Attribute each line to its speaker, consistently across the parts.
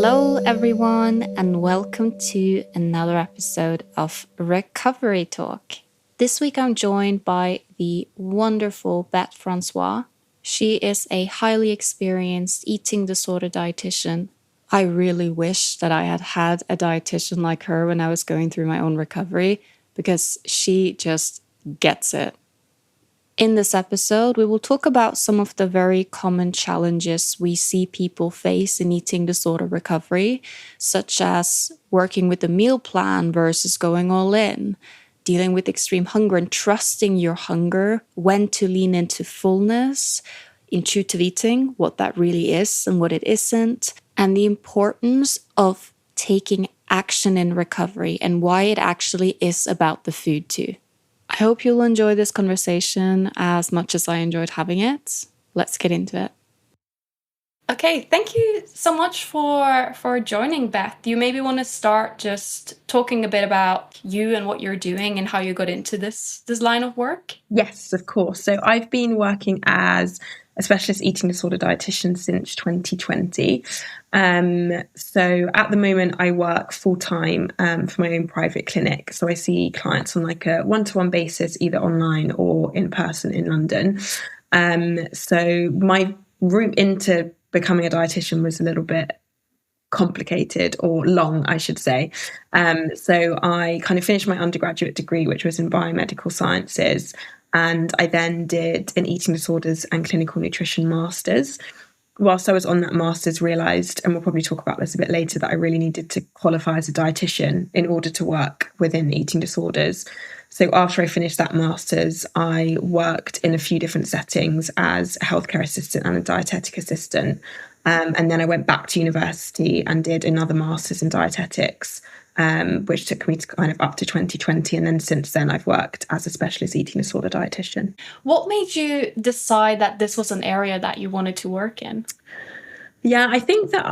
Speaker 1: Hello, everyone, and welcome to another episode of Recovery Talk. This week, I'm joined by the wonderful Beth Francois. She is a highly experienced eating disorder dietitian. I really wish that I had had a dietitian like her when I was going through my own recovery because she just gets it. In this episode, we will talk about some of the very common challenges we see people face in eating disorder recovery, such as working with a meal plan versus going all in, dealing with extreme hunger and trusting your hunger, when to lean into fullness, intuitive eating, what that really is and what it isn't, and the importance of taking action in recovery and why it actually is about the food too. I hope you'll enjoy this conversation as much as I enjoyed having it. Let's get into it. Okay, thank you so much for joining, Beth. You maybe want to start just talking a bit about you and what you're doing and how you got into this line of work?
Speaker 2: Yes, of course. So I've been working as a specialist eating disorder dietitian since 2020. So at the moment I work full-time for my own private clinic. So I see clients on like a one-to-one basis, either online or in person in London. So my route into becoming a dietitian was a little bit complicated or long, I should say. So I kind of finished my undergraduate degree, which was in biomedical sciences. And I then did an eating disorders and clinical nutrition master's. Whilst I was on that master's, realised, and we'll probably talk about this a bit later, that I really needed to qualify as a dietitian in order to work within eating disorders. So after I finished that master's, I worked in a few different settings as a healthcare assistant and a dietetic assistant. And then I went back to university and did another master's in dietetics, which took me to kind of up to 2020. And then since then, I've worked as a specialist eating disorder dietitian.
Speaker 1: What made you decide that this was an area that you wanted to work in?
Speaker 2: Yeah, I think that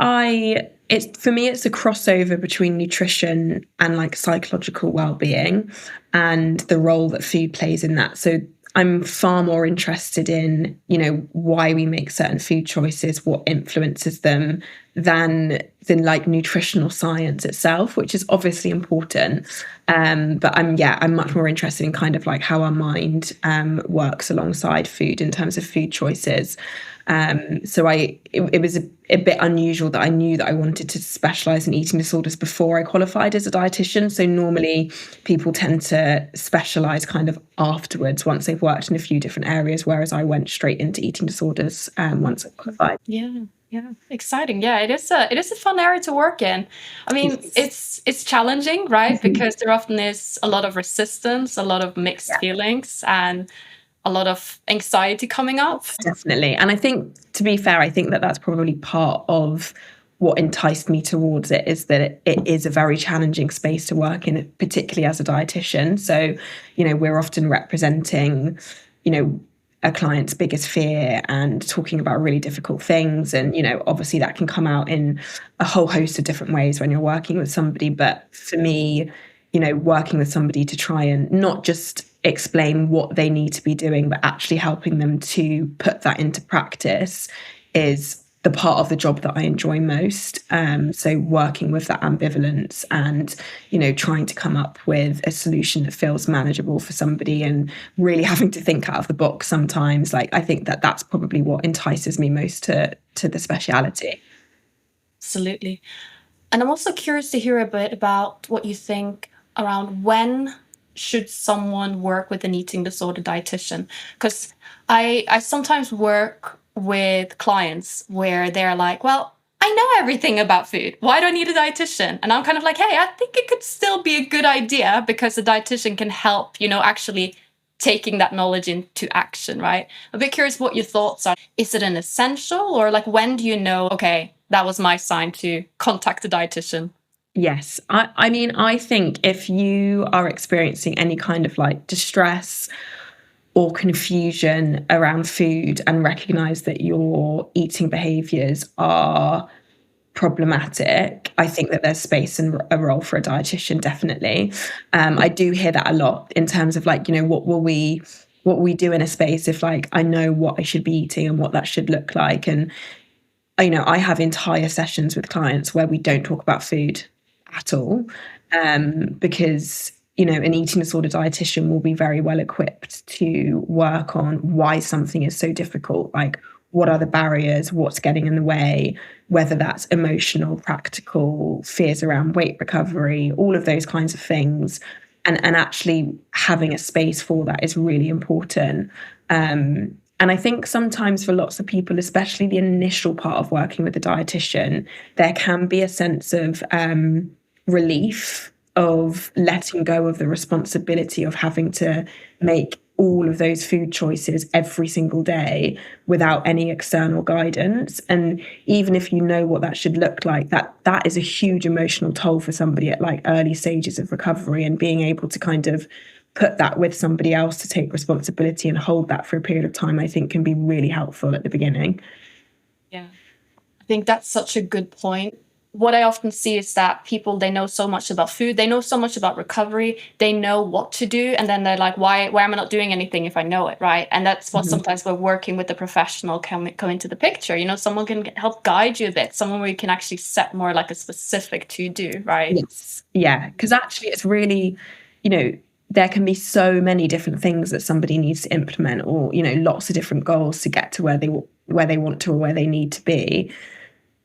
Speaker 2: for me, it's a crossover between nutrition and like psychological well-being and the role that food plays in that. So I'm far more interested in, why we make certain food choices, what influences them, than like nutritional science itself, which is obviously important. But I'm much more interested in kind of like how our mind works alongside food in terms of food choices. So it was a bit unusual that I knew that I wanted to specialise in eating disorders before I qualified as a dietitian. So normally people tend to specialise kind of afterwards once they've worked in a few different areas, whereas I went straight into eating disorders once I qualified.
Speaker 1: Yeah, exciting. Yeah, it is a fun area to work in. I mean, yes. It's challenging, right? Mm-hmm. Because there often is a lot of resistance, a lot of mixed feelings, and a lot of anxiety coming up.
Speaker 2: Definitely. And I think, to be fair, I think that that's probably part of what enticed me towards it, is that it is a very challenging space to work in, particularly as a dietitian. So, we're often representing, a client's biggest fear and talking about really difficult things. And, obviously that can come out in a whole host of different ways when you're working with somebody. But for me, working with somebody to try and not just explain what they need to be doing, but actually helping them to put that into practice is the part of the job that I enjoy most. So working with that ambivalence and, trying to come up with a solution that feels manageable for somebody and really having to think out of the box sometimes. Like, I think that that's probably what entices me most to the speciality.
Speaker 1: Absolutely. And I'm also curious to hear a bit about what you think around when should someone work with an eating disorder dietitian? Because I sometimes work with clients where they're like, well, I know everything about food. Why do I need a dietitian? And I'm kind of like, hey, I think it could still be a good idea because a dietitian can help, actually taking that knowledge into action, right? I'm a bit curious what your thoughts are. Is it an essential, or like when do you know, okay, that was my sign to contact a dietitian?
Speaker 2: Yes. I mean, I think if you are experiencing any kind of like distress or confusion around food and recognise that your eating behaviours are problematic, I think that there's space and a role for a dietitian, definitely. I do hear that a lot in terms of like, what we do in a space if like I know what I should be eating and what that should look like. And I have entire sessions with clients where we don't talk about food at all, because an eating disorder dietitian will be very well equipped to work on why something is so difficult, like what are the barriers, what's getting in the way, whether that's emotional, practical, fears around weight recovery, all of those kinds of things. And actually having a space for that is really important. And I think sometimes for lots of people, especially the initial part of working with a dietitian, there can be a sense of relief of letting go of the responsibility of having to make all of those food choices every single day without any external guidance. And even if you know what that should look like, that is a huge emotional toll for somebody at like early stages of recovery, and being able to kind of put that with somebody else to take responsibility and hold that for a period of time, I think can be really helpful at the beginning.
Speaker 1: Yeah, I think that's such a good point. What I often see is that people, they know so much about food, they know so much about recovery, they know what to do, and then they're like, why am I not doing anything if I know it, right? And that's what sometimes we're working with the professional come into the picture. Someone can help guide you a bit, someone where you can actually set more like a specific to do, right?
Speaker 2: Yes. Yeah. Because actually it's really, there can be so many different things that somebody needs to implement, or, lots of different goals to get to where they want to or where they need to be.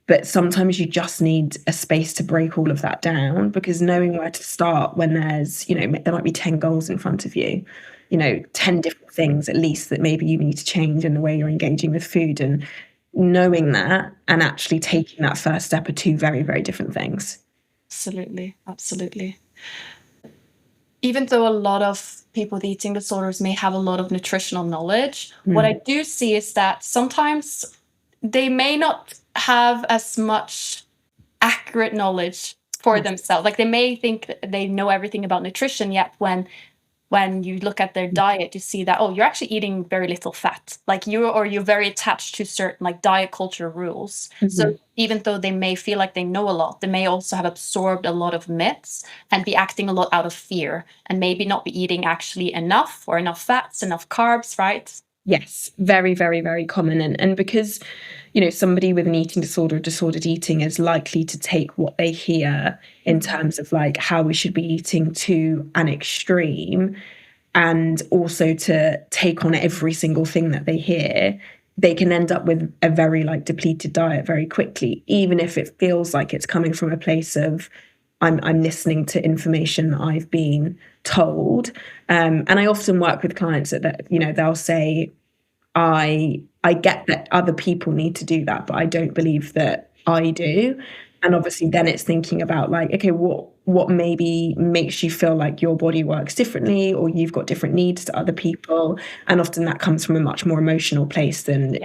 Speaker 2: But sometimes you just need a space to break all of that down, because knowing where to start when there's, there might be 10 goals in front of you, 10 different things at least that maybe you need to change in the way you're engaging with food. And knowing that and actually taking that first step are two very, very different things.
Speaker 1: Absolutely. Absolutely. Even though a lot of people with eating disorders may have a lot of nutritional knowledge, what I do see is that sometimes they may not have as much accurate knowledge for themselves. Like they may think that they know everything about nutrition, yet when you look at their diet, you see that, oh, you're actually eating very little fat. Like you're very attached to certain like diet culture rules. So even though they may feel like they know a lot, they may also have absorbed a lot of myths and be acting a lot out of fear, and maybe not be eating actually enough, or enough fats, enough carbs, right?
Speaker 2: Yes, very, very, very common. And because, somebody with an eating disorder or disordered eating is likely to take what they hear in terms of like how we should be eating to an extreme, and also to take on every single thing that they hear, they can end up with a very like depleted diet very quickly, even if it feels like it's coming from a place of I'm listening to information that I've been told. And I often work with clients that they'll say, I get that other people need to do that, but I don't believe that I do. And obviously then it's thinking about like, okay, what maybe makes you feel like your body works differently, or you've got different needs to other people. And often that comes from a much more emotional place than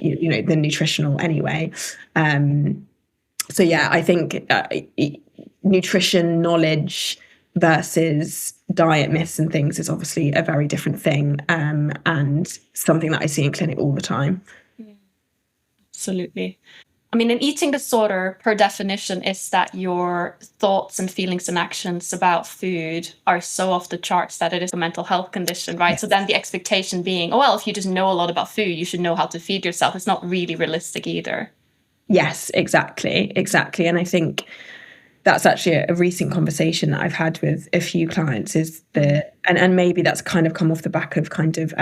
Speaker 2: than nutritional anyway. So yeah, I think nutrition knowledge versus diet myths and things is obviously a very different thing, and something that I see in clinic all the time.
Speaker 1: Absolutely. I mean, an eating disorder, per definition, is that your thoughts and feelings and actions about food are so off the charts that it is a mental health condition, right? Yes. So then the expectation being, oh, well, if you just know a lot about food, you should know how to feed yourself. It's not really realistic either.
Speaker 2: Yes, exactly. And I think that's actually a recent conversation that I've had with a few clients, is and maybe that's kind of come off the back of kind of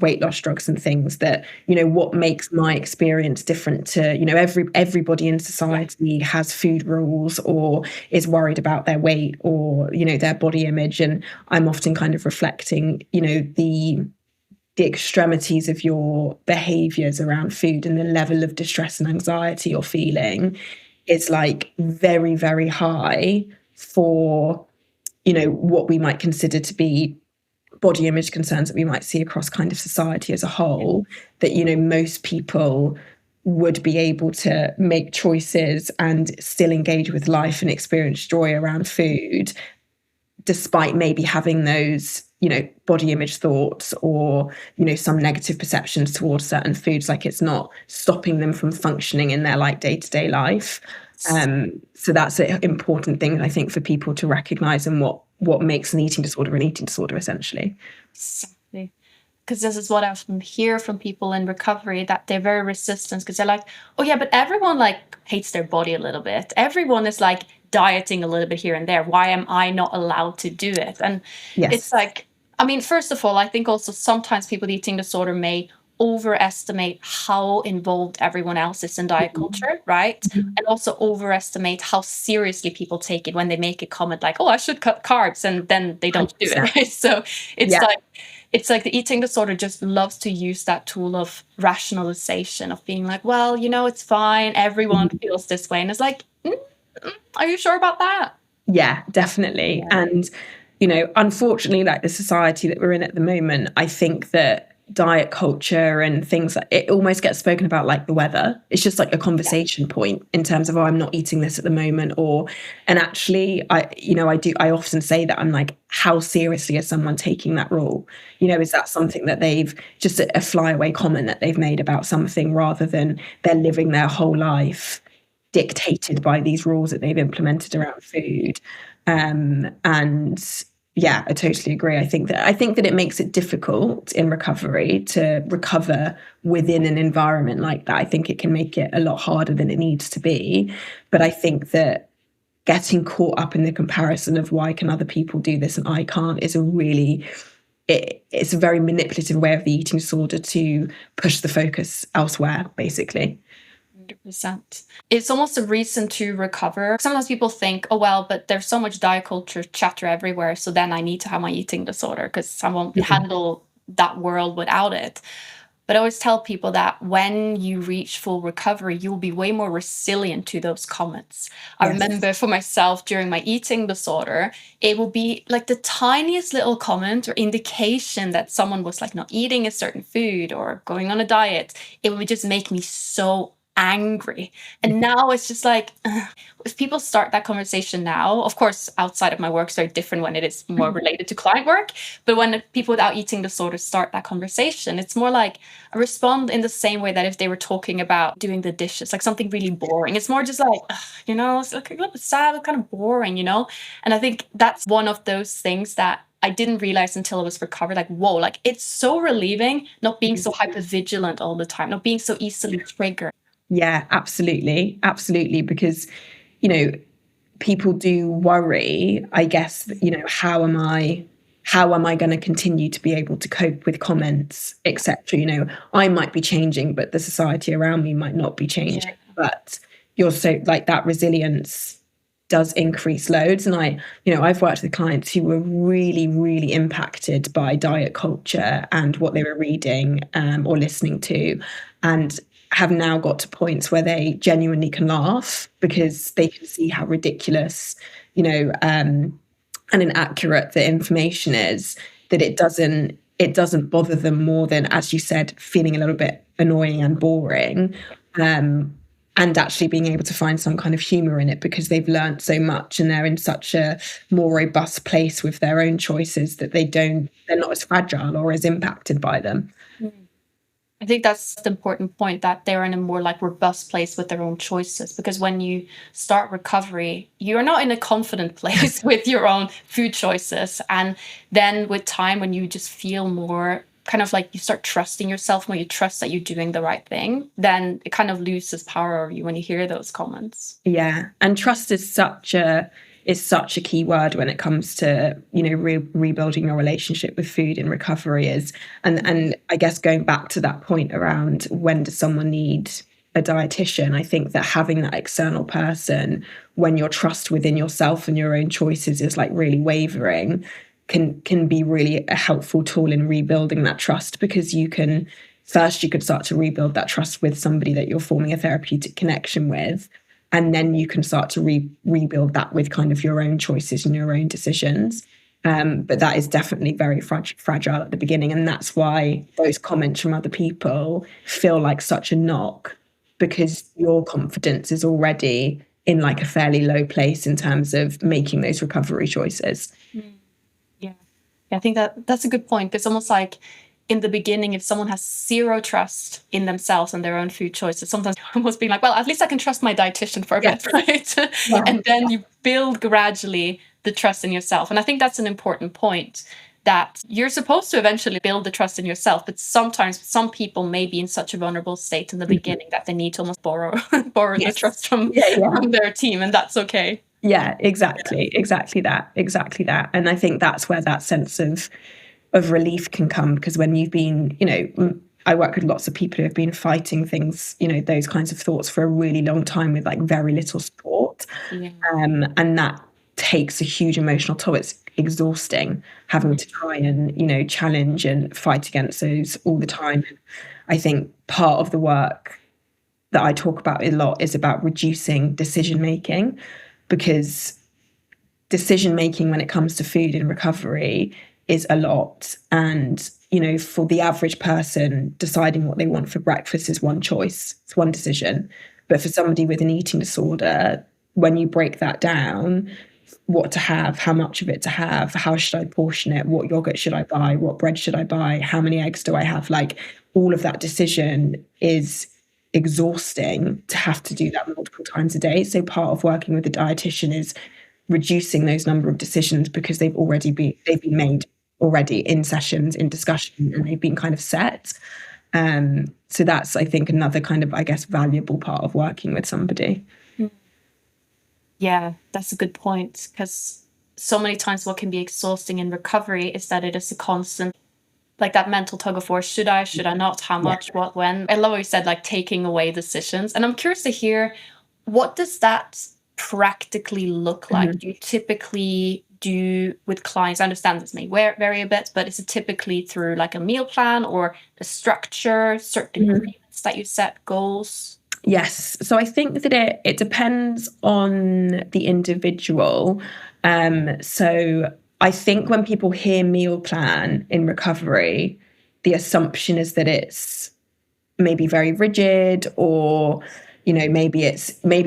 Speaker 2: weight loss drugs and things, that, what makes my experience different to, everybody in society has food rules or is worried about their weight or, their body image. And I'm often kind of reflecting, the extremities of your behaviors around food and the level of distress and anxiety you're feeling is like very, very high for, what we might consider to be body image concerns that we might see across kind of society as a whole, that, most people would be able to make choices and still engage with life and experience joy around food, despite maybe having those, body image thoughts or, some negative perceptions towards certain foods. Like it's not stopping them from functioning in their like day-to-day life. So that's an important thing, I think, for people to recognize, and what makes an eating disorder essentially.
Speaker 1: Exactly. because this is what I often hear from people in recovery, that they're very resistant because they're like, oh yeah, but everyone like hates their body a little bit. Everyone is like dieting a little bit here and there. Why am I not allowed to do it? And it's
Speaker 2: Yes.
Speaker 1: like, I mean, first of all, I think also sometimes people with eating disorder may overestimate how involved everyone else is in diet culture, right? And also overestimate how seriously people take it when they make a comment like, oh, I should cut carbs, and then they don't do it,
Speaker 2: 100%.
Speaker 1: right? So it's
Speaker 2: Yeah.
Speaker 1: like, it's like the eating disorder just loves to use that tool of rationalization, of being like, well, you know, it's fine, everyone feels this way. And it's like, are you sure about that?
Speaker 2: Yeah, definitely.
Speaker 1: Yeah.
Speaker 2: And, unfortunately, like the society that we're in at the moment, I think that diet culture and things like it almost gets spoken about like the weather. It's just like a conversation point in terms of, oh, I'm not eating this at the moment. And actually, I often say that I'm like, how seriously is someone taking that rule? Is that something that they've just a flyaway comment that they've made about something rather than they're living their whole life dictated by these rules that they've implemented around food. And yeah, I totally agree. I think that it makes it difficult in recovery to recover within an environment like that. I think it can make it a lot harder than it needs to be. But I think that getting caught up in the comparison of why can other people do this and I can't is it's a very manipulative way of the eating disorder to push the focus elsewhere, basically.
Speaker 1: 100%. It's almost a reason to recover. Sometimes people think, oh, well, but there's so much diet culture chatter everywhere, so then I need to have my eating disorder because I won't handle that world without it. But I always tell people that when you reach full recovery, you'll be way more resilient to those comments. I remember for myself during my eating disorder, it will be like the tiniest little comment or indication that someone was like not eating a certain food or going on a diet. It would just make me so angry. And now it's just like, if people start that conversation now, of course, outside of my work, it's very different when it is more related to client work. But when people without eating disorders start that conversation, it's more like I respond in the same way that if they were talking about doing the dishes, like something really boring. It's more just like, it's like a little bit sad, kind of boring, And I think that's one of those things that I didn't realize until I was recovered, like, whoa, like it's so relieving not being so hyper vigilant all the time, not being so easily triggered.
Speaker 2: Yeah, absolutely. Absolutely. Because, people do worry, I guess, how am I going to continue to be able to cope with comments, etc. I might be changing, but the society around me might not be changing. Yeah. But you're so like that resilience does increase loads. And I've worked with clients who were really, really impacted by diet culture and what they were reading or listening to, and have now got to points where they genuinely can laugh because they can see how ridiculous, and inaccurate the information is, that it doesn't bother them more than, as you said, feeling a little bit annoying and boring, and actually being able to find some kind of humor in it because they've learned so much and they're in such a more robust place with their own choices that they're not as fragile or as impacted by them.
Speaker 1: I think that's the important point, that they're in a more like robust place with their own choices. Because when you start recovery, you're not in a confident place with your own food choices. And then with time, when you just feel more kind of like you start trusting yourself more, you trust that you're doing the right thing, then it kind of loses power over you when you hear those comments.
Speaker 2: Yeah. And trust is such a key word when it comes to, rebuilding your relationship with food in recovery and I guess going back to that point around when does someone need a dietitian, I think that having that external person when your trust within yourself and your own choices is like really wavering can be really a helpful tool in rebuilding that trust, because you could start to rebuild that trust with somebody that you're forming a therapeutic connection with. And then you can start to rebuild that with kind of your own choices and your own decisions. But that is definitely very fragile at the beginning. And that's why those comments from other people feel like such a knock, because your confidence is already in like a fairly low place in terms of making those recovery choices.
Speaker 1: Yeah, I think that's a good point. It's almost like in the beginning, if someone has zero trust in themselves and their own food choices, sometimes almost being like, well, at least I can trust my dietitian for a bit, right? Yeah. And then you build gradually the trust in yourself. And I think that's an important point, that you're supposed to eventually build the trust in yourself, but sometimes some people may be in such a vulnerable state in the beginning that they need to almost borrow the trust from their team, and that's okay.
Speaker 2: Yeah, exactly that. And I think that's where that sense of relief can come, because when you've been, I work with lots of people who have been fighting things, those kinds of thoughts for a really long time with like very little support. And that takes a huge emotional toll. It's exhausting having to try and, challenge and fight against those all the time. I think part of the work that I talk about a lot is about reducing decision making, because decision making when it comes to food in recovery is a lot. And, for the average person, deciding what they want for breakfast is one choice, it's one decision. But for somebody with an eating disorder, when you break that down, what to have, how much of it to have, how should I portion it, what yogurt should I buy, what bread should I buy, how many eggs do I have, like all of that decision is exhausting to have to do that multiple times a day. So part of working with a dietitian is reducing those number of decisions, because they've been made already in sessions, in discussion, and they've been kind of set. So that's, I think, another kind of, I guess, valuable part of working with somebody.
Speaker 1: Yeah, that's a good point, because so many times what can be exhausting in recovery is that it is a constant, like that mental tug of war. Should I not? How much? What? When? I love what you said, like taking away decisions. And I'm curious to hear, what does that practically look like? Do you typically do with clients? I understand this may vary a bit, but is it typically through like a meal plan or a structure, certain agreements that you set, goals?
Speaker 2: Yes. So I think that it depends on the individual. So I think when people hear meal plan in recovery, the assumption is that it's maybe very rigid, or maybe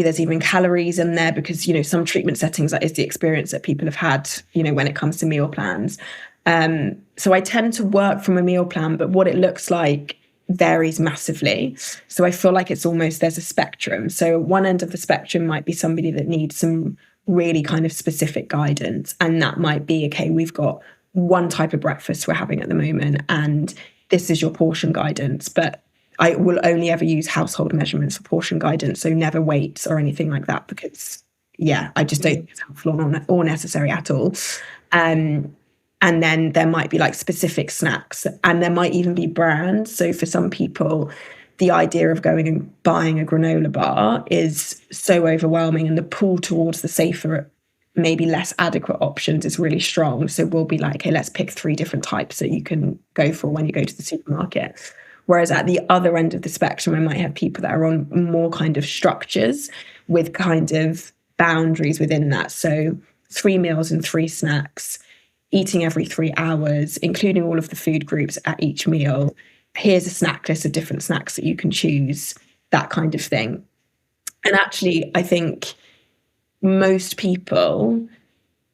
Speaker 2: there's even calories in there, because some treatment settings, that is the experience that people have had when it comes to meal plans. So I tend to work from a meal plan, but what it looks like varies massively. So I feel like it's almost, there's a spectrum. So one end of the spectrum might be somebody that needs some really kind of specific guidance, and that might be, okay, we've got one type of breakfast we're having at the moment, and this is your portion guidance, but I will only ever use household measurements for portion guidance, so never weights or anything like that, because I just don't think it's helpful or necessary at all. And then there might be like specific snacks, and there might even be brands. So for some people, the idea of going and buying a granola bar is so overwhelming, and the pull towards the safer, maybe less adequate options is really strong. So we'll be like, okay, let's pick 3 different types that you can go for when you go to the supermarket. Whereas at the other end of the spectrum, I might have people that are on more kind of structures with kind of boundaries within that. So 3 meals and 3 snacks, eating every 3 hours, including all of the food groups at each meal. Here's a snack list of different snacks that you can choose, that kind of thing. And actually, I think most people,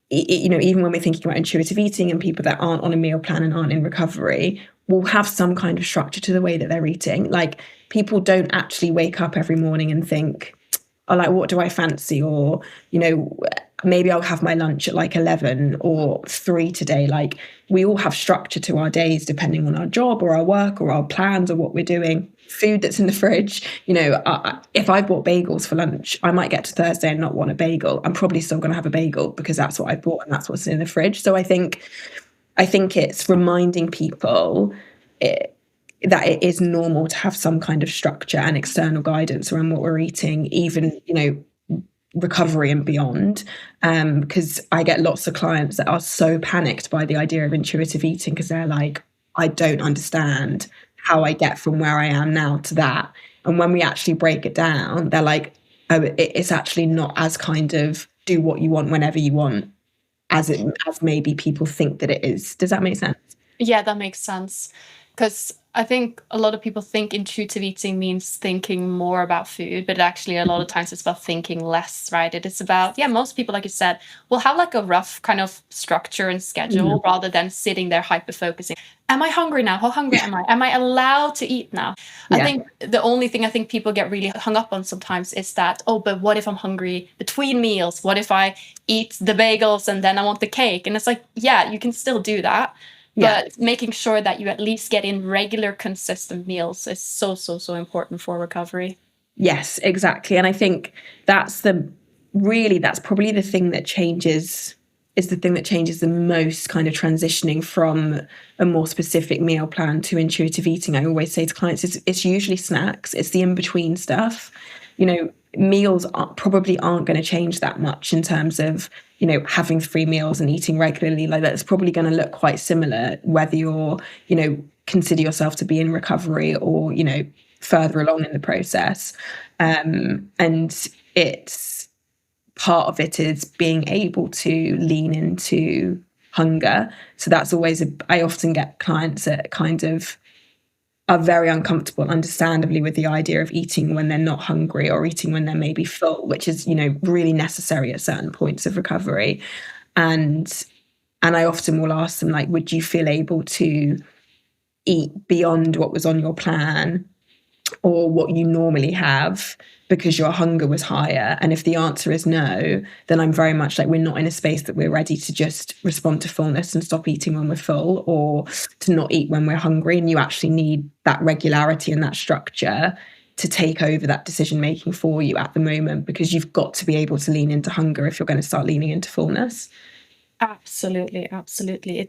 Speaker 2: even when we're thinking about intuitive eating and people that aren't on a meal plan and aren't in recovery, will have some kind of structure to the way that they're eating. Like, people don't actually wake up every morning and think, oh, like, what do I fancy? Or, maybe I'll have my lunch at like 11 or 3 today. Like, we all have structure to our days depending on our job or our work or our plans or what we're doing. Food that's in the fridge, if I bought bagels for lunch, I might get to Thursday and not want a bagel. I'm probably still going to have a bagel because that's what I bought and that's what's in the fridge. So I think it's reminding people that it is normal to have some kind of structure and external guidance around what we're eating, even, recovery and beyond. Because I get lots of clients that are so panicked by the idea of intuitive eating, because they're like, I don't understand how I get from where I am now to that. And when we actually break it down, they're like, oh, it's actually not as kind of do what you want whenever you want as maybe people think that it is. Does that make sense?
Speaker 1: Yeah, that makes sense. Because I think a lot of people think intuitive eating means thinking more about food, but actually a lot of times it's about thinking less, right? It is about, most people, like you said, will have like a rough kind of structure and schedule rather than sitting there hyper-focusing. Am I hungry now? How hungry am I? Am I allowed to eat now? I think the only thing I think people get really hung up on sometimes is that, oh, but what if I'm hungry between meals? What if I eat the bagels and then I want the cake? And it's like, yeah, you can still do that.
Speaker 2: Yeah.
Speaker 1: But making sure that you at least get in regular, consistent meals is so, so, so important for recovery.
Speaker 2: Yes, exactly. And I think that's probably the thing that changes is the thing that changes the most, kind of transitioning from a more specific meal plan to intuitive eating. I always say to clients, it's usually snacks, it's the in-between stuff. Meals probably aren't going to change that much in terms of, having 3 meals and eating regularly. Like, that's probably going to look quite similar, whether you're, consider yourself to be in recovery or, further along in the process. And it's part of it is being able to lean into hunger. So that's always I often get clients that kind of are very uncomfortable, understandably, with the idea of eating when they're not hungry or eating when they're maybe full, which is, really necessary at certain points of recovery. And I often will ask them, like, would you feel able to eat beyond what was on your plan or what you normally have because your hunger was higher? And if the answer is no, then I'm very much like, we're not in a space that we're ready to just respond to fullness and stop eating when we're full, or to not eat when we're hungry. And you actually need that regularity and that structure to take over that decision making for you at the moment, because you've got to be able to lean into hunger if you're going to start leaning into fullness.
Speaker 1: Absolutely, absolutely.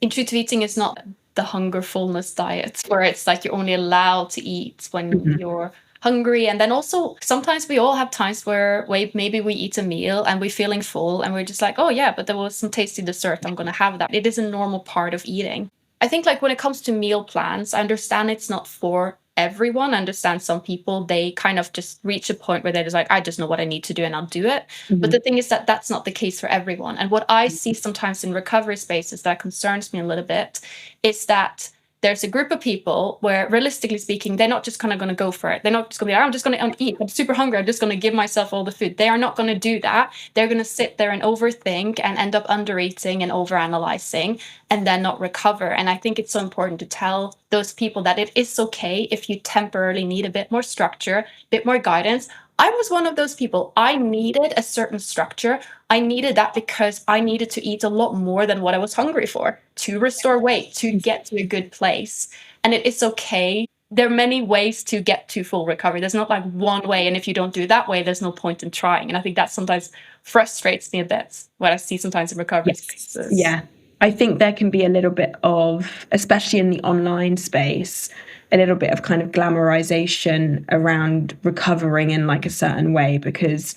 Speaker 1: Intuitive eating is not the hunger-fullness diet where it's like you're only allowed to eat when you're hungry. And then also sometimes we all have times where maybe we eat a meal and we're feeling full and we're just like, oh yeah, but there was some tasty dessert, I'm going to have that. It is a normal part of eating. I think, like, when it comes to meal plans, I understand it's not for everyone. I understand some people, they kind of just reach a point where they're just like, I just know what I need to do and I'll do it. But the thing is that that's not the case for everyone. And what I see sometimes in recovery spaces that concerns me a little bit is that there's a group of people where, realistically speaking, they're not just kind of going to go for it. They're not just going to be, I'm just going to eat. I'm super hungry. I'm just going to give myself all the food. They are not going to do that. They're going to sit there and overthink and end up undereating and overanalyzing and then not recover. And I think it's so important to tell those people that it is okay if you temporarily need a bit more structure, a bit more guidance. I was one of those people. I needed a certain structure. I needed that because I needed to eat a lot more than what I was hungry for to restore weight, to get to a good place. And it is okay. There are many ways to get to full recovery. There's not like one way. And if you don't do that way, there's no point in trying. And I think that sometimes frustrates me a bit, what I see sometimes in recovery spaces.
Speaker 2: Yeah. I think there can be a little bit of, especially in the online space, a little bit of kind of glamorization around recovering in like a certain way, because,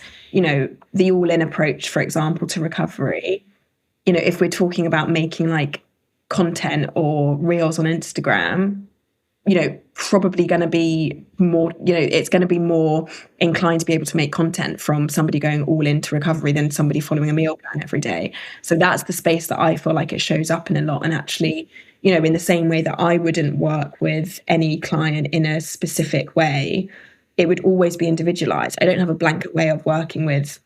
Speaker 2: the all-in approach, for example, to recovery, if we're talking about making like content or reels on Instagram, probably going to be more, it's going to be more inclined to be able to make content from somebody going all into recovery than somebody following a meal plan every day. So that's the space that I feel like it shows up in a lot. And actually, in the same way that I wouldn't work with any client in a specific way, it would always be individualized. I don't have a blanket way of working with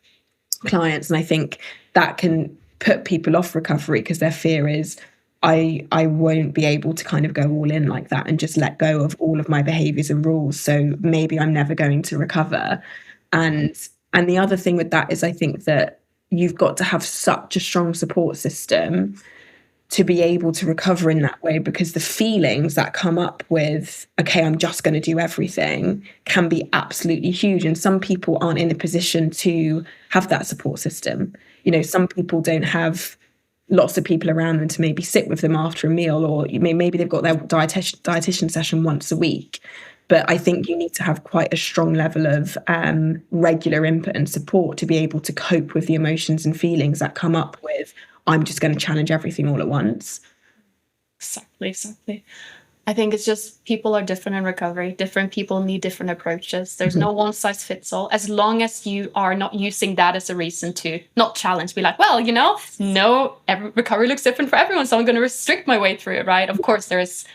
Speaker 2: clients. And I think that can put people off recovery because their fear is, I won't be able to kind of go all in like that and just let go of all of my behaviors and rules. So maybe I'm never going to recover. And the other thing with that is, I think that you've got to have such a strong support system to be able to recover in that way, because the feelings that come up with, okay, I'm just going to do everything, can be absolutely huge. And some people aren't in a position to have that support system. Some people don't have lots of people around them to maybe sit with them after a meal, or maybe they've got their dietitian session once a week. But I think you need to have quite a strong level of regular input and support to be able to cope with the emotions and feelings that come up with, I'm just going to challenge everything all at once.
Speaker 1: Exactly. I think it's just people are different in recovery. Different people need different approaches. There's no one size fits all. As long as you are not using that as a reason to not challenge, be like, well, every recovery looks different for everyone, so I'm going to restrict my way through it, right? Of course, there is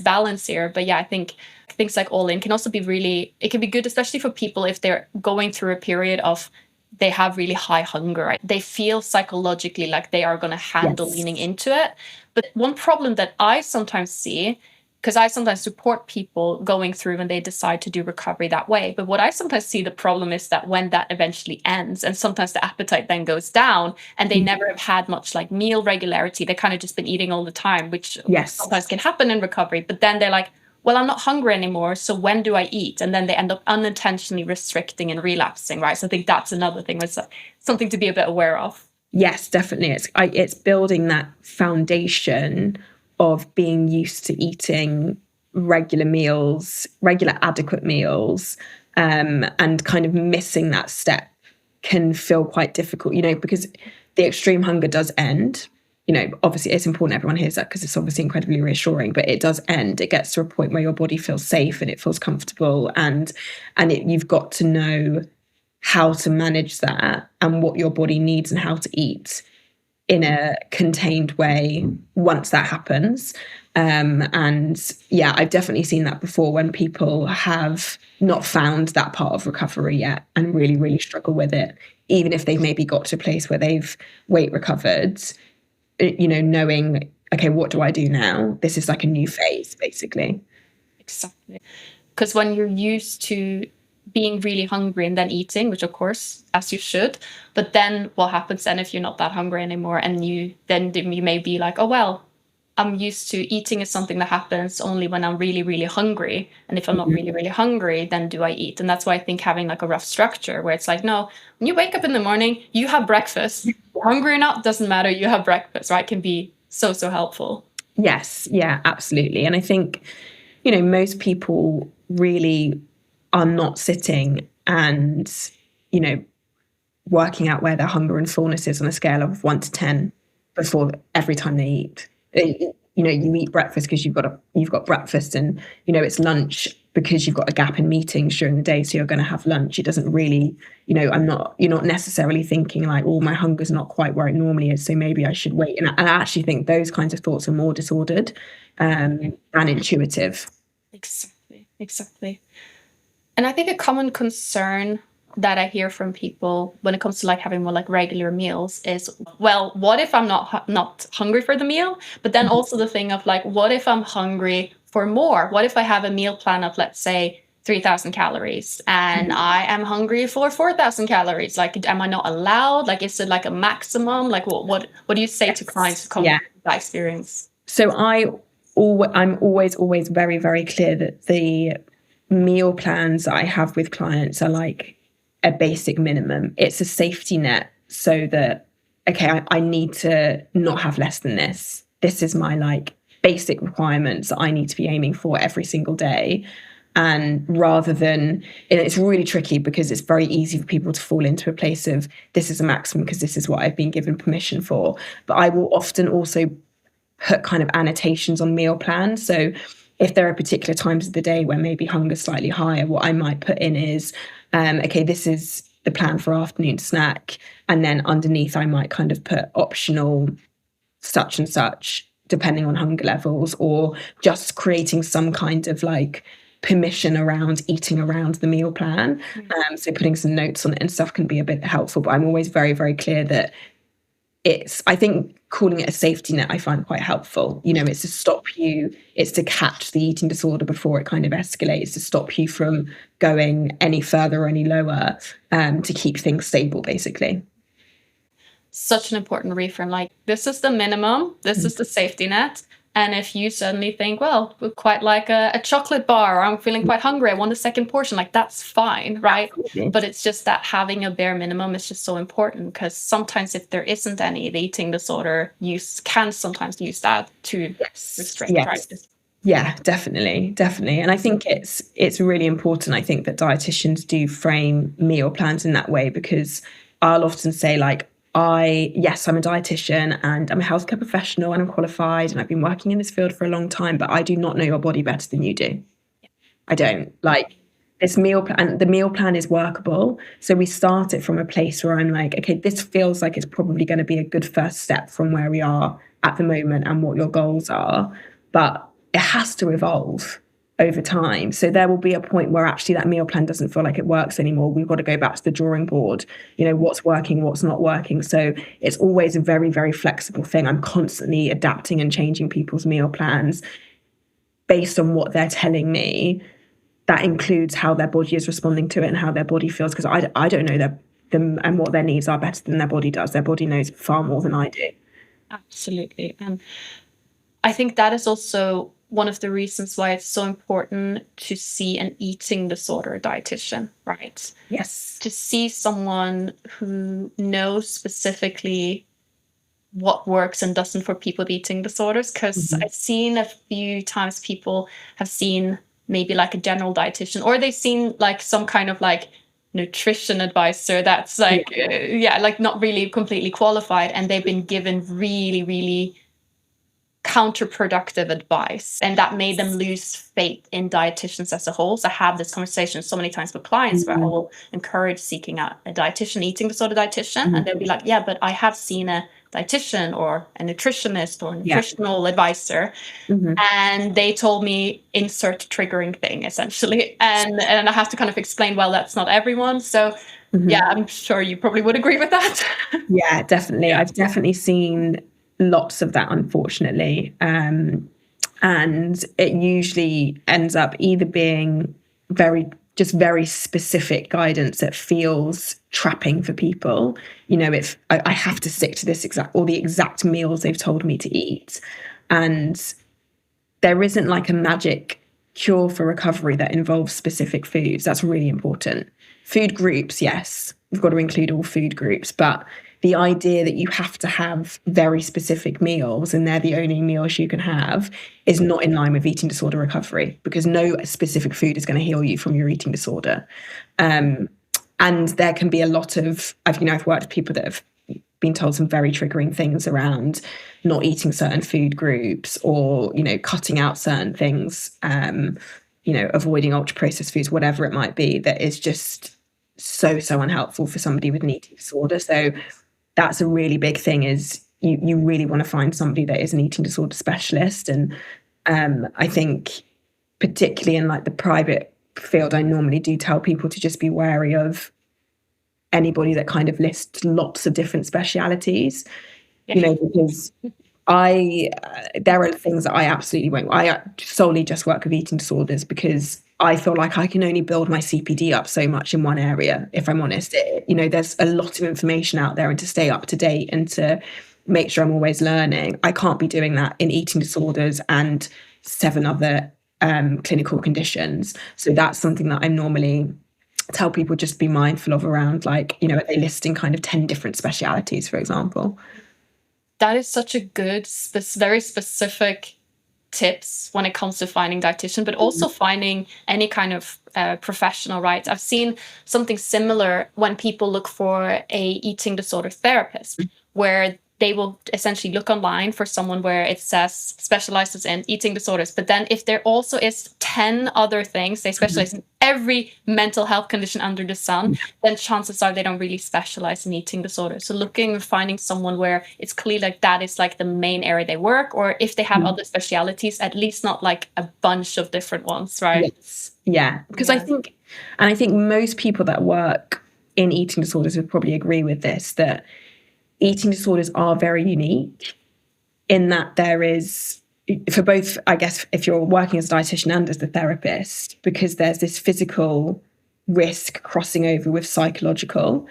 Speaker 1: balance here. But yeah, I think things like all in can also be it can be good, especially for people if they're going through a period of, they have really high hunger, right? They feel psychologically like they are going to handle leaning into it. But one problem that I sometimes see because I sometimes support people going through when they decide to do recovery that way. But what I sometimes see the problem is that when that eventually ends, and sometimes the appetite then goes down, and they never have had much like meal regularity, they kind of just been eating all the time, which
Speaker 2: Yes.
Speaker 1: sometimes can happen in recovery. But then they're like, well, I'm not hungry anymore, so when do I eat? And then they end up unintentionally restricting and relapsing, right? So I think that's another thing, it's something to be a bit aware of.
Speaker 2: Yes, definitely. It's building that foundation of being used to eating regular meals, regular adequate meals, and kind of missing that step can feel quite difficult, because the extreme hunger does end. Obviously it's important everyone hears that because it's obviously incredibly reassuring, but it does end. It gets to a point where your body feels safe and it feels comfortable, and you've got to know how to manage that and what your body needs and how to eat in a contained way once that happens. And yeah, I've definitely seen that before when people have not found that part of recovery yet and really, really struggle with it, even if they've maybe got to a place where they've weight recovered, knowing, okay, what do I do now? This is like a new phase, basically.
Speaker 1: Exactly. Because when you're used to being really hungry and then eating, which of course, as you should, but then what happens then if you're not that hungry anymore, and you may be like, oh, well, I'm used to eating is something that happens only when I'm really, really hungry. And if I'm not really, really hungry, then do I eat? And that's why I think having like a rough structure where it's like, no, when you wake up in the morning, you have breakfast. You're hungry or not, doesn't matter. You have breakfast, right? Can be so, so helpful.
Speaker 2: Yes. Yeah, absolutely. And I think, most people really are not sitting and, working out where their hunger and fullness is on a scale of 1 to 10 before every time they eat. You eat breakfast because you've got breakfast, and it's lunch because you've got a gap in meetings during the day, so you're going to have lunch. It doesn't really, you're not necessarily thinking like, oh, my hunger's not quite where it normally is, so maybe I should wait. And I actually think those kinds of thoughts are more disordered than intuitive.
Speaker 1: Exactly. And I think a common concern that I hear from people when it comes to like having more like regular meals is, well, what if I'm not hungry for the meal? But then also the thing of like, what if I'm hungry for more? What if I have a meal plan of, let's say, 3,000 calories and I am hungry for 4,000 calories? Like, am I not allowed? Like, is it like a maximum? Like, what do you say to clients who come with that experience?
Speaker 2: So I'm always very, very clear that the meal plans I have with clients are like a basic minimum. It's a safety net so that, okay, I need to not have less than this. This is my like basic requirements that I need to be aiming for every single day. And rather than, and it's really tricky because it's very easy for people to fall into a place of this is a maximum because this is what I've been given permission for. But I will often also put kind of annotations on meal plans. So if there are particular times of the day where maybe hunger's slightly higher, what I might put in is, okay, this is the plan for afternoon snack. And then underneath, I might kind of put optional such and such, depending on hunger levels, or just creating some kind of like permission around eating around the meal plan. So putting some notes on it and stuff can be a bit helpful. But I'm always very, very clear that I think calling it a safety net, I find quite helpful. It's to stop you, it's to catch the eating disorder before it kind of escalates, to stop you from going any further or any lower, to keep things stable, basically.
Speaker 1: Such an important reframe. Like, this is the minimum, this is the safety net. And if you suddenly think, well, we'd quite like a chocolate bar, or I'm feeling quite hungry, I want a second portion, like that's fine, right? Absolutely. But it's just that having a bare minimum is just so important, because sometimes if there isn't any, the eating disorder can sometimes use that to restrict, right?
Speaker 2: Yeah, definitely. And I think it's really important, I think, that dietitians do frame meal plans in that way, because I'll often say like, I'm a dietitian and I'm a healthcare professional and I'm qualified and I've been working in this field for a long time, but I do not know your body better than you do. I don't. Like, this meal plan, the meal plan is workable. So we start it from a place where I'm like, okay, this feels like it's probably going to be a good first step from where we are at the moment and what your goals are, but it has to evolve over time. So there will be a point where actually that meal plan doesn't feel like it works anymore. We've got to go back to the drawing board, what's working, what's not working. So it's always a very, very flexible thing. I'm constantly adapting and changing people's meal plans based on what they're telling me, that includes how their body is responding to it and how their body feels, because I don't know them and what their needs are better than their body does. Their body knows far more than I do.
Speaker 1: Absolutely. And I think that is also one of the reasons why it's so important to see an eating disorder dietitian, right?
Speaker 2: Yes.
Speaker 1: To see someone who knows specifically what works and doesn't for people with eating disorders. Because I've seen a few times people have seen maybe like a general dietitian, or they've seen like some kind of like nutrition advisor that's like, like not really completely qualified, and they've been given really, really counterproductive advice, and that made them lose faith in dietitians as a whole. So I have this conversation so many times with clients where I will encourage seeking out a dietitian, eating disorder dietitian, and they'll be like, yeah, but I have seen a dietitian or a nutritionist or a nutritional advisor, and they told me insert triggering thing, essentially, and I have to kind of explain, well, that's not everyone. So yeah, I'm sure you probably would agree with that.
Speaker 2: Yeah, definitely. I've definitely seen lots of that, unfortunately. And it usually ends up either being very specific guidance that feels trapping for people. You know, if I have to stick to this the exact meals they've told me to eat. And there isn't like a magic cure for recovery that involves specific foods. That's really important. Food groups, yes, we've got to include all food groups, but the idea that you have to have very specific meals and they're the only meals you can have is not in line with eating disorder recovery, because no specific food is going to heal you from your eating disorder. And there can be a lot of, I've worked with people that have been told some very triggering things around not eating certain food groups, or, cutting out certain things, avoiding ultra processed foods, whatever it might be, that is just so unhelpful for somebody with an eating disorder. So that's a really big thing, is you really want to find somebody that is an eating disorder specialist. And I think particularly in like the private field, I normally do tell people to just be wary of anybody that kind of lists lots of different specialities, because there are things that I absolutely won't. I solely just work with eating disorders because I feel like I can only build my CPD up so much in one area, if I'm honest. There's a lot of information out there, and to stay up to date and to make sure I'm always learning, I can't be doing that in eating disorders and 7 other clinical conditions. So that's something that I normally tell people just be mindful of around, like, are they listing kind of 10 different specialities, for example?
Speaker 1: That is such a good, very specific tips when it comes to finding dietitian, but also finding any kind of professional, right? I've seen something similar when people look for a eating disorder therapist, where they will essentially look online for someone where it says specializes in eating disorders. But then if there also is 10 other things, they specialize in every mental health condition under the sun, then chances are they don't really specialize in eating disorders. So looking and finding someone where it's clear like that is like the main area they work, or if they have other specialities, at least not like a bunch of different ones, right?
Speaker 2: Yes. Yeah. Because I think most people that work in eating disorders would probably agree with this, that eating disorders are very unique in that there is, for both, I guess, if you're working as a dietitian and as the therapist, because there's this physical risk crossing over with psychological.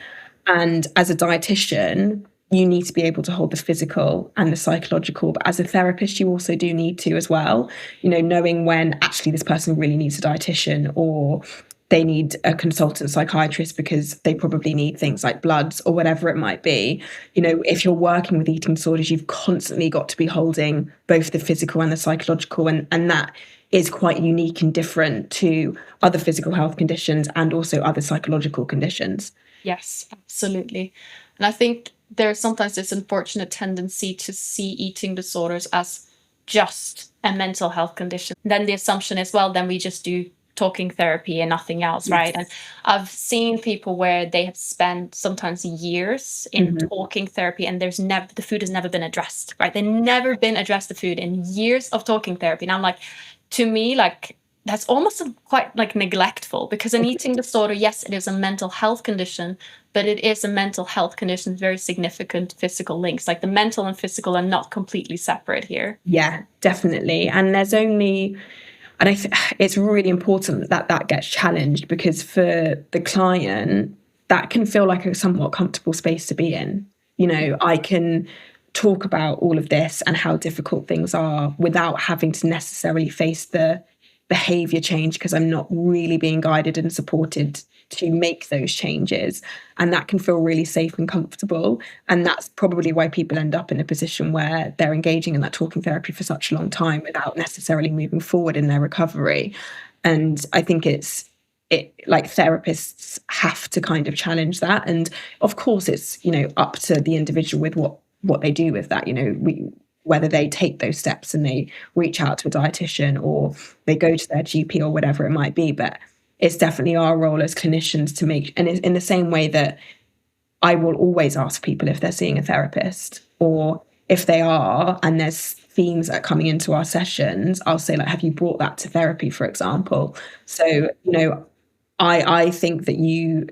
Speaker 2: And as a dietitian, you need to be able to hold the physical and the psychological. But as a therapist, you also do need to as well, knowing when actually this person really needs a dietitian, or they need a consultant psychiatrist because they probably need things like bloods or whatever it might be. If you're working with eating disorders, you've constantly got to be holding both the physical and the psychological. And that is quite unique and different to other physical health conditions and also other psychological conditions.
Speaker 1: Yes, absolutely. And I think there's sometimes this unfortunate tendency to see eating disorders as just a mental health condition. Then the assumption is, well, then we just do talking therapy and nothing else, right? And I've seen people where they have spent sometimes years in talking therapy, and the food has never been addressed, right? They've never been addressed, the food, in years of talking therapy. And I'm like, to me, like, that's almost quite like neglectful, because an eating disorder, yes, it is a mental health condition, but it is a mental health condition with very significant physical links. Like the mental and physical are not completely separate here.
Speaker 2: Yeah, definitely. And there's only And it's really important that that gets challenged, because for the client, that can feel like a somewhat comfortable space to be in. I can talk about all of this and how difficult things are without having to necessarily face the behavior change, because I'm not really being guided and supported to make those changes. And that can feel really safe and comfortable. And that's probably why people end up in a position where they're engaging in that talking therapy for such a long time without necessarily moving forward in their recovery. And I think like therapists have to kind of challenge that. And of course, it's, up to the individual with what they do with that. Whether they take those steps and they reach out to a dietitian or they go to their GP or whatever it might be. But it's definitely our role as clinicians to make, and in the same way that I will always ask people if they're seeing a therapist, or if they are and there's themes that are coming into our sessions, I'll say, like, have you brought that to therapy, for example? So, I think that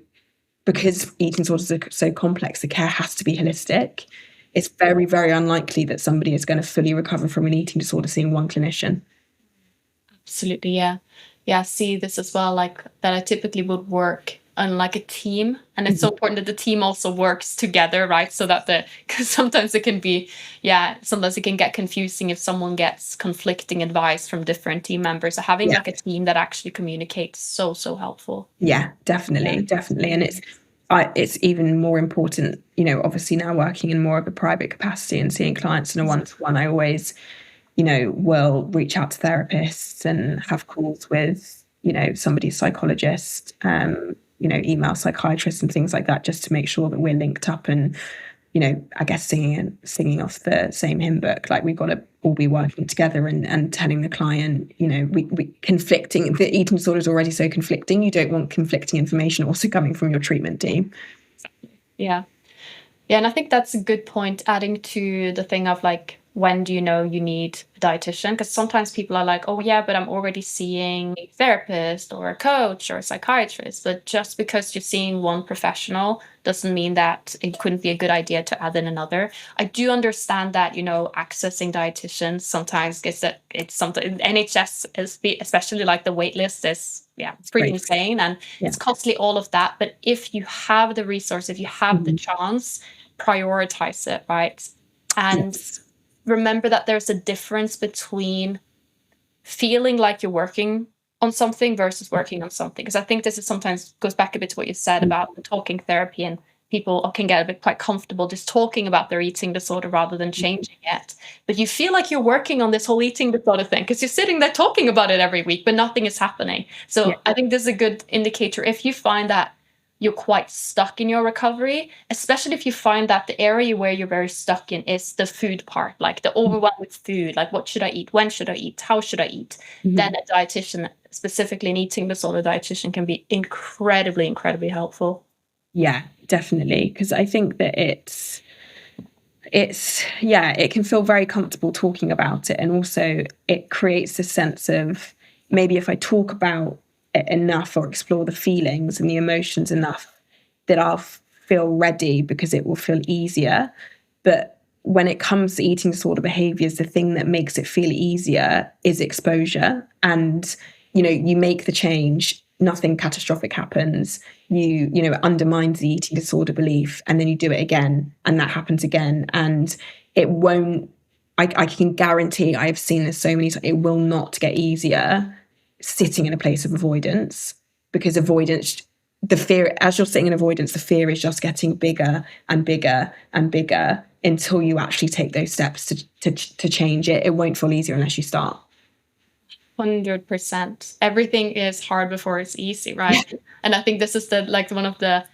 Speaker 2: because eating disorders are so complex, the care has to be holistic. It's very, very unlikely that somebody is going to fully recover from an eating disorder seeing one clinician.
Speaker 1: Absolutely, yeah. Yeah, I see this as well, like that I typically would work on like a team. And it's so important that the team also works together, right? So that because sometimes it can be, sometimes it can get confusing if someone gets conflicting advice from different team members. So having like a team that actually communicates so helpful.
Speaker 2: Yeah, definitely. And it's even more important, obviously now working in more of a private capacity and seeing clients in a one-to-one. I always, will reach out to therapists and have calls with, somebody's psychologist, email psychiatrists and things like that, just to make sure that we're linked up and, I guess singing off the same hymn book. Like, we've got to all be working together and telling the client, we conflicting, the eating disorder is already so conflicting. You don't want conflicting information also coming from your treatment team.
Speaker 1: Yeah. Yeah. And I think that's a good point, adding to the thing of like, when do you know you need a dietitian? Because sometimes people are like, oh yeah, but I'm already seeing a therapist or a coach or a psychiatrist. But just because you're seeing one professional doesn't mean that it couldn't be a good idea to add in another. I do understand that, accessing dietitians sometimes it's something NHS is, especially like the wait list is, it's pretty insane, and it's costly, all of that. But if you have the resource, if you have the chance, prioritize it, right? And remember that there's a difference between feeling like you're working on something versus working on something. Because I think this is sometimes goes back a bit to what you said about the talking therapy, and people can get a bit quite comfortable just talking about their eating disorder rather than changing it. But you feel like you're working on this whole eating disorder thing because you're sitting there talking about it every week, but nothing is happening. So I think this is a good indicator. If you find that you're quite stuck in your recovery, especially if you find that the area where you're very stuck in is the food part, like the overwhelm with food, like what should I eat, when should I eat, how should I eat, then a dietitian, specifically an eating disorder dietitian, can be incredibly helpful.
Speaker 2: Yeah, definitely. Because I think that it can feel very comfortable talking about it. And also it creates a sense of, maybe if I talk about enough or explore the feelings and the emotions enough, that I'll feel ready, because it will feel easier. But when it comes to eating disorder behaviors, the thing that makes it feel easier is exposure. And you make the change, nothing catastrophic happens. It undermines the eating disorder belief, and then you do it again and that happens again, and it won't, I can guarantee, I've seen this so many times, it will not get easier sitting in a place of avoidance, because avoidance, the fear, as you're sitting in avoidance, the fear is just getting bigger and bigger and bigger until you actually take those steps to change it. It won't feel easier unless you start.
Speaker 1: 100%. Everything is hard before it's easy, right? And I think this is one of the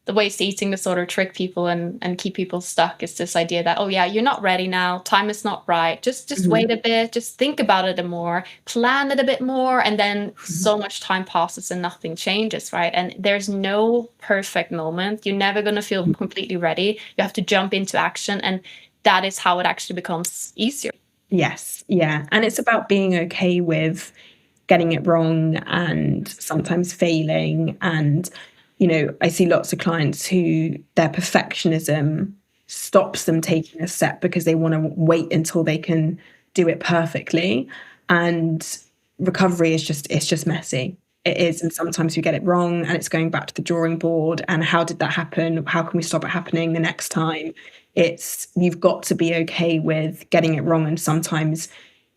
Speaker 1: ways to eating disorder trick people and keep people stuck, is this idea that, oh yeah, you're not ready now, time is not right, just wait a bit, just think about it a more, plan it a bit more, and then so much time passes and nothing changes, right? And there's no perfect moment. You're never going to feel completely ready. You have to jump into action, and that is how it actually becomes easier.
Speaker 2: Yes, yeah. And it's about being okay with getting it wrong and sometimes failing. And I see lots of clients who their perfectionism stops them taking a step because they want to wait until they can do it perfectly. And recovery is just messy. It is. And sometimes we get it wrong and it's going back to the drawing board. And how did that happen? How can we stop it happening the next time? You've got to be okay with getting it wrong and sometimes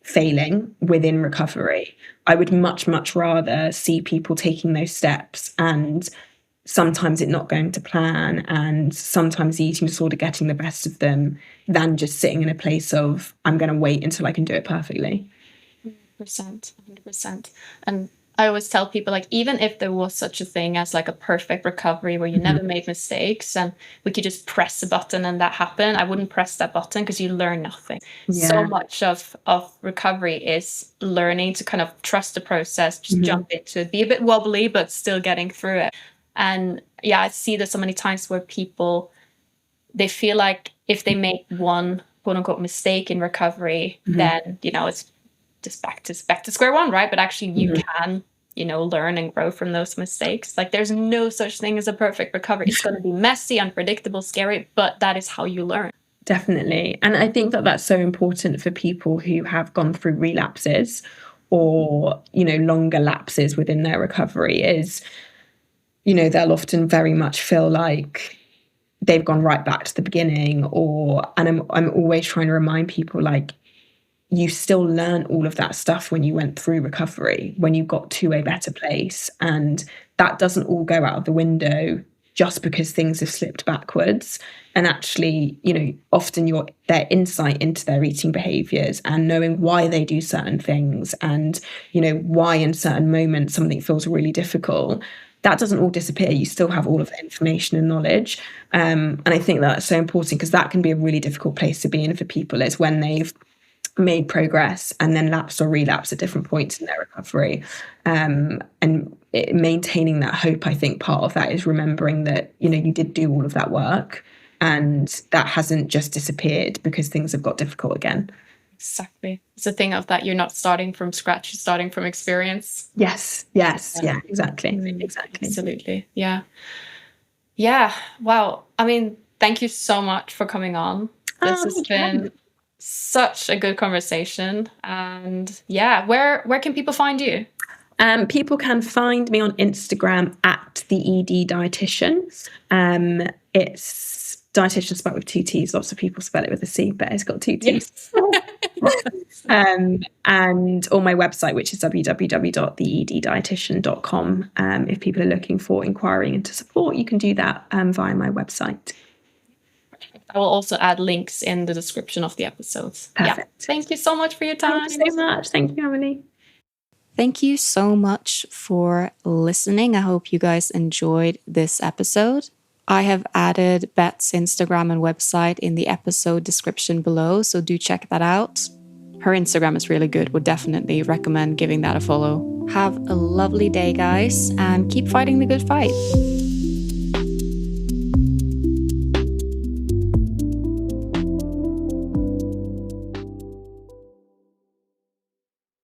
Speaker 2: failing within recovery. I would much, much rather see people taking those steps and sometimes it not going to plan and sometimes the eating disorder getting the best of them than just sitting in a place of, I'm going to wait until I can do it perfectly.
Speaker 1: 100%. And I always tell people, like, even if there was such a thing as like a perfect recovery where you never made mistakes and we could just press a button and that happened, I wouldn't press that button because you learn nothing.
Speaker 2: Yeah.
Speaker 1: So much of recovery is learning to kind of trust the process, just jump into it, be a bit wobbly, but still getting through it. And yeah, I see this so many times where people, they feel like if they make one quote unquote mistake in recovery, then, you know, it's just back to square one, right? But actually you can, you know, learn and grow from those mistakes. Like there's no such thing as a perfect recovery. It's going to be messy, unpredictable, scary, but that is how you learn.
Speaker 2: Definitely. And I think that that's so important for people who have gone through relapses or, you know, longer lapses within their recovery is, you know, they'll often very much feel like they've gone right back to the beginning and I'm always trying to remind people, like, you still learn all of that stuff when you went through recovery, when you got to a better place. And that doesn't all go out of the window just because things have slipped backwards. And actually, you know, often their insight into their eating behaviors and knowing why they do certain things and, you know, why in certain moments something feels really difficult, that doesn't all disappear. You still have all of the information and knowledge. And I think that's so important because that can be a really difficult place to be in for people, is when they've made progress and then lapse or relapse at different points in their recovery. And maintaining that hope, I think part of that is remembering that, you know, you did do all of that work and that hasn't just disappeared because things have got difficult again.
Speaker 1: Exactly. It's a thing of that you're not starting from scratch, you're starting from experience.
Speaker 2: Yes, exactly.
Speaker 1: Absolutely. Yeah. Wow. I mean, thank you so much for coming on. This has been such a good conversation. And yeah, where can people find you?
Speaker 2: People can find me on Instagram at the ED Dietitian. It's dietitian spelled with two T's. Lots of people spell it with a C, but it's got two T's. Yes. And on my website, which is www.theeddietitian.com. If people are looking for inquiring into support, you can do that via my website.
Speaker 1: I will also add links in the description of the episodes.
Speaker 2: Perfect.
Speaker 1: Yeah. Thank you so much for your time.
Speaker 2: Thank you so much. Thank you, Emily.
Speaker 1: Thank you so much for listening. I hope you guys enjoyed this episode. I have added Beth's Instagram and website in the episode description below, so do check that out. Her Instagram is really good. Would definitely recommend giving that a follow. Have a lovely day, guys, and keep fighting the good fight.